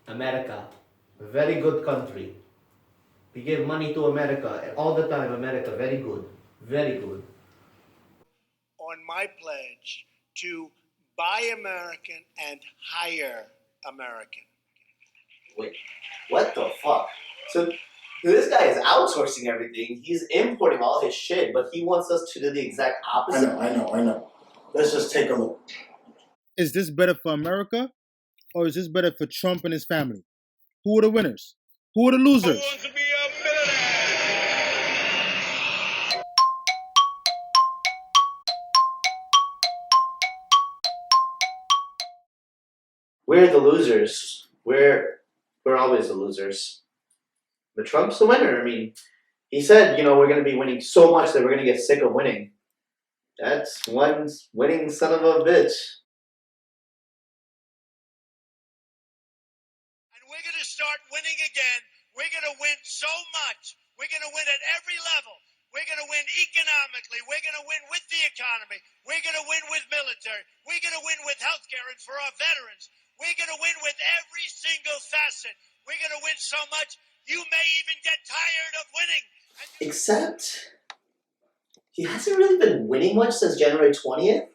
America, very good country. We give money to America all the time. America, very good, very good. On my pledge to buy American and hire American. Wait, what the fuck? So this guy is outsourcing everything. He's importing all his shit, but he wants us to do the exact opposite. I know. Let's just take a look. Is this better for America or is this better for Trump and his family? Who are the winners? Who are the losers? We're the losers. We're always the losers. But Trump's the winner. I mean, he said, we're going to be winning so much that we're going to get sick of winning. That's one winning son of a bitch. And we're going to start winning again. We're going to win so much. We're going to win at every level. We're going to win economically. We're going to win with the economy. We're going to win with military. We're going to win with healthcare and for our veterans. We're going to win with every single facet. We're going to win so much, you may even get tired of winning. Except, he hasn't really been winning much since January 20th.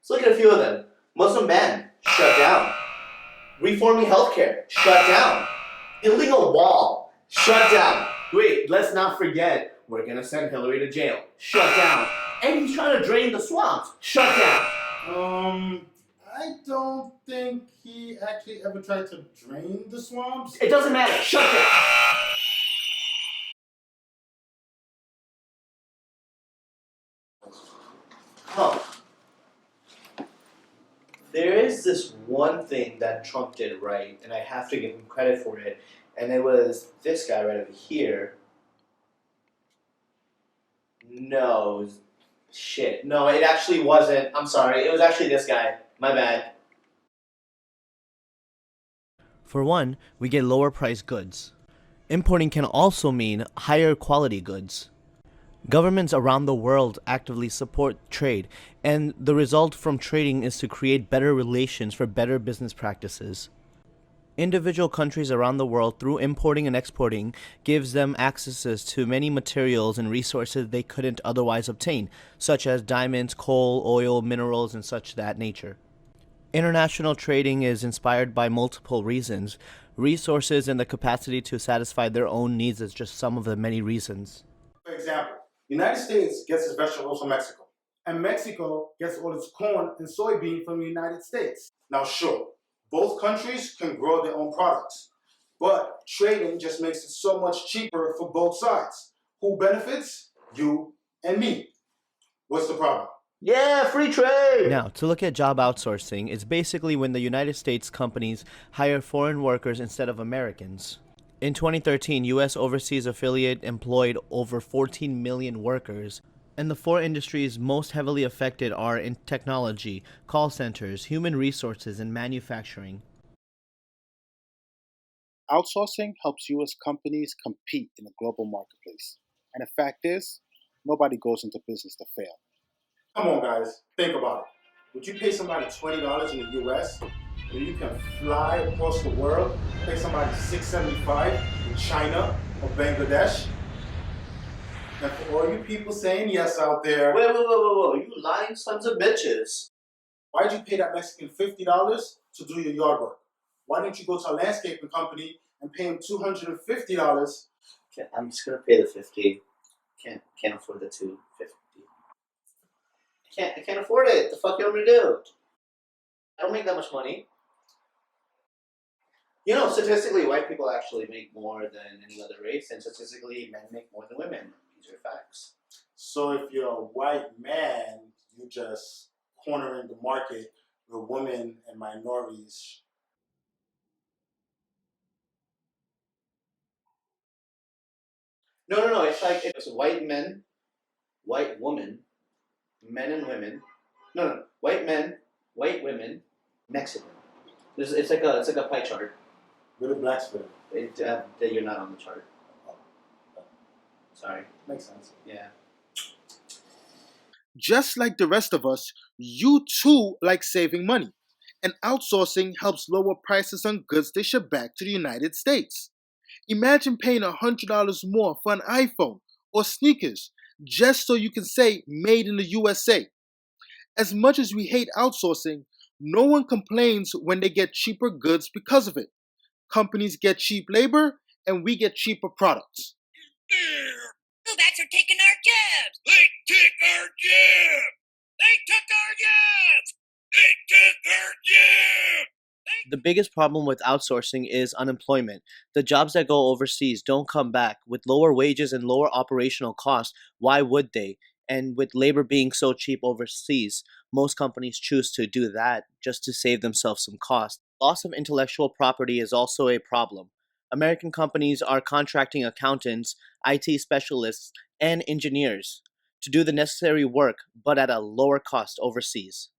Let's look at a few of them. Muslim ban, shut down. Reforming healthcare, shut down. Building a wall, shut down. Wait, let's not forget, we're gonna send Hillary to jail, shut down. And he's trying to drain the swamps, shut down. I don't think he actually ever tried to drain the swamps. It doesn't matter, shut down. Huh. There is this one thing that Trump did right, and I have to give him credit for it, and it was this guy right over here. No, shit. No, it actually wasn't. I'm sorry. It was actually this guy. My bad. For one, we get lower priced goods. Importing can also mean higher quality goods. Governments around the world actively support trade, and the result from trading is to create better relations for better business practices. Individual countries around the world, through importing and exporting, gives them accesses to many materials and resources they couldn't otherwise obtain, such as diamonds, coal, oil, minerals, and such that nature. International trading is inspired by multiple reasons. Resources and the capacity to satisfy their own needs is just some of the many reasons. For example, the United States gets its vegetables from Mexico, and Mexico gets all its corn and soybean from the United States. Now, sure, both countries can grow their own products, but trading just makes it so much cheaper for both sides. Who benefits? You and me. What's the problem? Yeah, free trade! Now, to look at job outsourcing, it's basically when the United States companies hire foreign workers instead of Americans. In 2013, U.S. Overseas Affiliate employed over 14 million workers, and the four industries most heavily affected are in technology, call centers, human resources, and manufacturing. Outsourcing helps U.S. companies compete in a global marketplace. And the fact is, nobody goes into business to fail. Come on, guys, think about it. Would you pay somebody $20 in the US when you can fly across the world, pay somebody $6.75 in China or Bangladesh? And for all you people saying yes out there, Whoa, you lying sons of bitches. why'd you pay that Mexican $50 to do your yard work? Why didn't you go to a landscaping company and pay him $250? I'm just gonna pay the 50. Can't afford the 250. I can't afford it. The fuck you want me to do? I don't make that much money. Statistically, white people actually make more than any other race, and statistically, men make more than women. These are facts. So if you're a white man, you just cornering the market with women and minorities. No. It's like it's white men, white woman, men and women. No. White men, white women, Mexican. It's like a pie chart. Where the blacks fit. That you're not on the chart. Sorry. Makes sense. Yeah. Just like the rest of us, you too like saving money. And outsourcing helps lower prices on goods they ship back to the United States. Imagine paying $100 more for an iPhone or sneakers just so you can say made in the USA. As much as we hate outsourcing, no one complains when they get cheaper goods because of it. Companies get cheap labor and we get cheaper products. Backs are taking our jobs. They took our jobs. They took our jobs. They took our jobs. The biggest problem with outsourcing is unemployment. The jobs that go overseas don't come back. With lower wages and lower operational costs, why would they? And with labor being so cheap overseas, most companies choose to do that just to save themselves some cost. Loss of intellectual property is also a problem. American companies are contracting accountants, IT specialists, and engineers to do the necessary work, but at a lower cost overseas.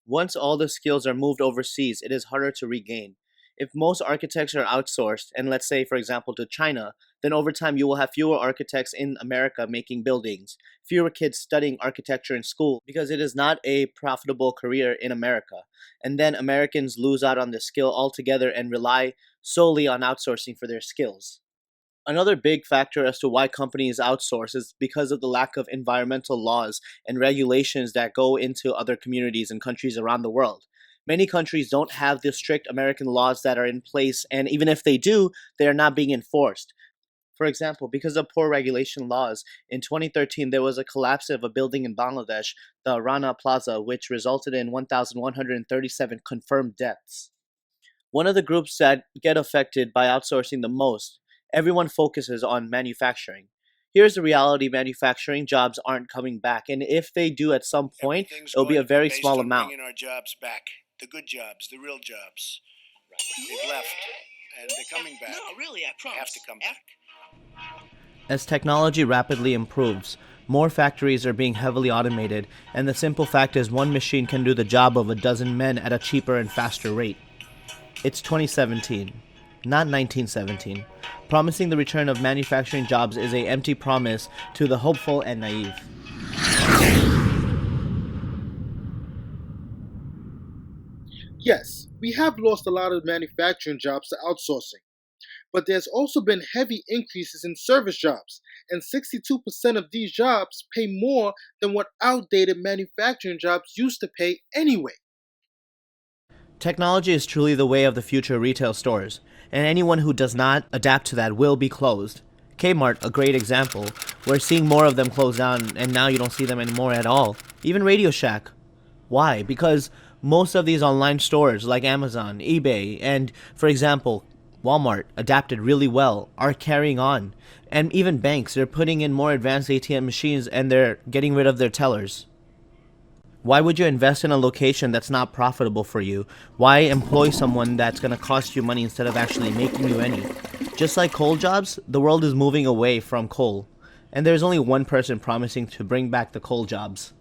Once all the skills are moved overseas, it is harder to regain. If most architects are outsourced, and let's say, for example, to China, then over time you will have fewer architects in America making buildings, fewer kids studying architecture in school because it is not a profitable career in America. And then Americans lose out on this skill altogether and rely solely on outsourcing for their skills. Another big factor as to why companies outsource is because of the lack of environmental laws and regulations that go into other communities and countries around the world. Many countries don't have the strict American laws that are in place, and even if they do, they are not being enforced. For example, because of poor regulation laws, in 2013 there was a collapse of a building in Bangladesh, the Rana Plaza, which resulted in 1,137 confirmed deaths. One of the groups that get affected by outsourcing the most, everyone focuses on manufacturing. Here's the reality: manufacturing jobs aren't coming back, and if they do at some point, it'll be a very small amount. Bringing our jobs back, the good jobs, the real jobs. They've left, and they're coming back. No, really, I promise. Have to come back. As technology rapidly improves, more factories are being heavily automated, and the simple fact is one machine can do the job of a dozen men at a cheaper and faster rate. It's 2017, not 1917. Promising the return of manufacturing jobs is an empty promise to the hopeful and naive. Yes, we have lost a lot of manufacturing jobs to outsourcing, but there's also been heavy increases in service jobs, and 62% of these jobs pay more than what outdated manufacturing jobs used to pay anyway. Technology is truly the way of the future retail stores, and anyone who does not adapt to that will be closed. Kmart, a great example. We're seeing more of them close down, and now you don't see them anymore at all. Even Radio Shack. Why? Because most of these online stores like Amazon, eBay, and, for example, Walmart adapted really well, are carrying on. And even banks, they're putting in more advanced ATM machines and they're getting rid of their tellers. Why would you invest in a location that's not profitable for you? Why employ someone that's going to cost you money instead of actually making you any? Just like coal jobs, the world is moving away from coal. And there's only one person promising to bring back the coal jobs.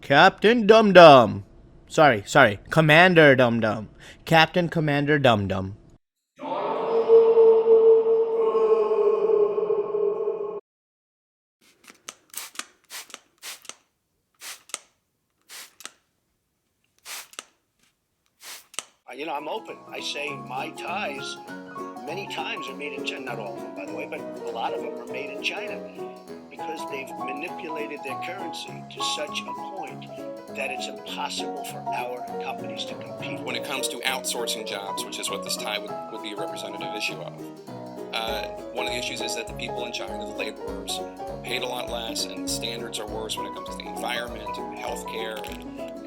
Captain Dum Dum. Sorry, Commander Dum Dum. Captain Commander Dum Dum. I'm open. I say my ties many times are made in China. Not all of them, by the way, but a lot of them are made in China because they've manipulated their currency to such a point that it's impossible for our companies to compete. When it comes to outsourcing jobs, which is what this tie would be a representative issue of, one of the issues is that the people in China, the laborers, are paid a lot less, and the standards are worse when it comes to the environment, healthcare,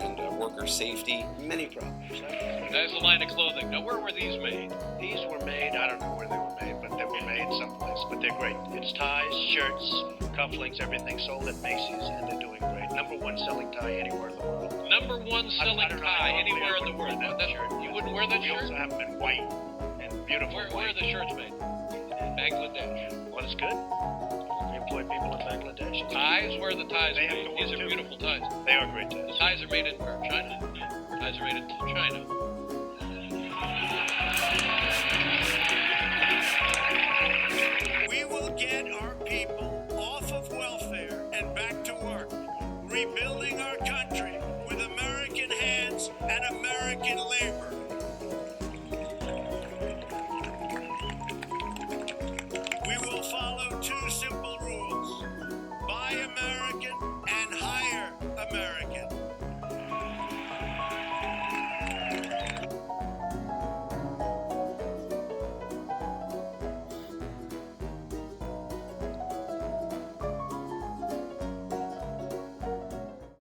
and worker safety. Many problems. There's a line of clothing. Now, where were these made? These were made, I don't know where they were made, but they were made someplace. But they're great. It's ties, shirts, cufflinks, everything sold at Macy's, and they're doing great. Number one selling tie anywhere in the world. Number one selling tie anywhere in the world. You wouldn't wear that We shirt? also have them in white and beautiful Where are white. the shirts made? Bangladesh. Well, it's good. We employ people in Bangladesh. Ties? Where are the ties They have made? to These work are too. beautiful ties. They are great The ties. ties are made in where? China? Ties are made in China.